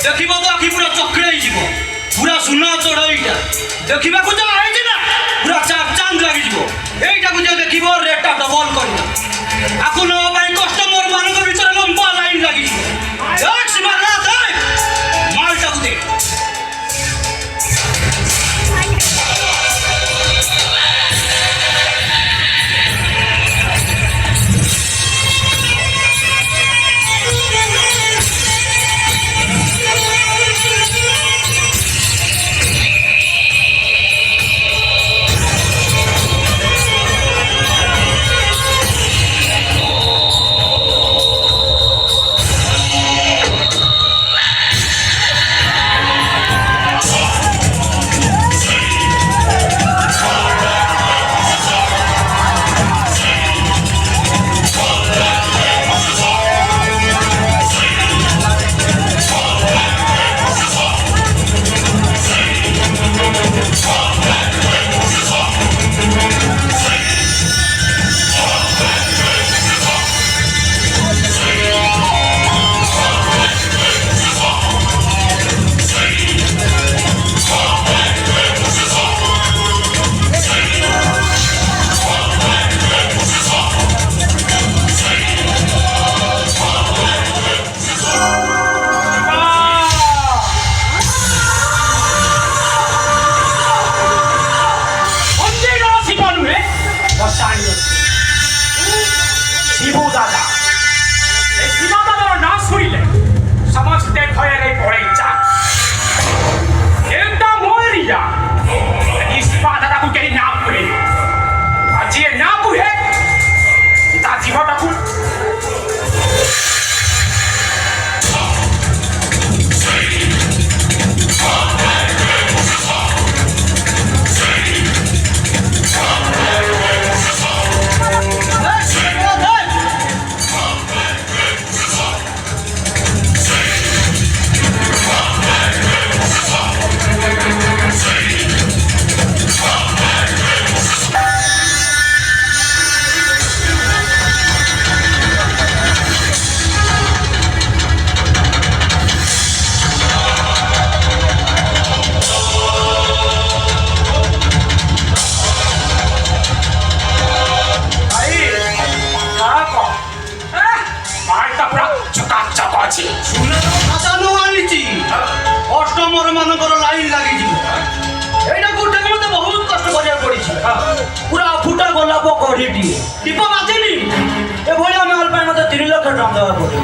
देखिबो तो आखि पूरा चक्रेई जीवो पूरा सुना चढ़ईटा देखिबा को जला है ना पूरा चाप चांद लागि जीवो एइटा को जे देखिबो रेटटा डबल करी आकु न भाई कस्टमर मानक भीतर लंबा लाइन लागि जीवो एक सीमा ना दे मालटा को दे कस्टमर मानकर लाइन लगी जीवो एटा गुटे मते बहुत कष्ट करिया पड़ी पूरा फुटा गोलाप कढ़ी टीप बाजिनी ए भलिया माल पाए मते 3 लाख टका देवा पड़े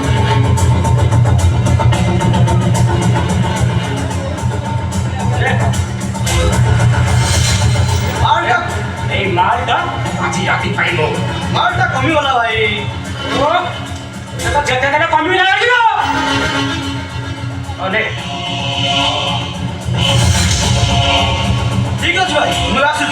ए मालटा आज राती पाइलो मालटा कमी वाला भाई ओ तो जेते देले कमी लागिलो अरे ठीक है भाई मैं आसु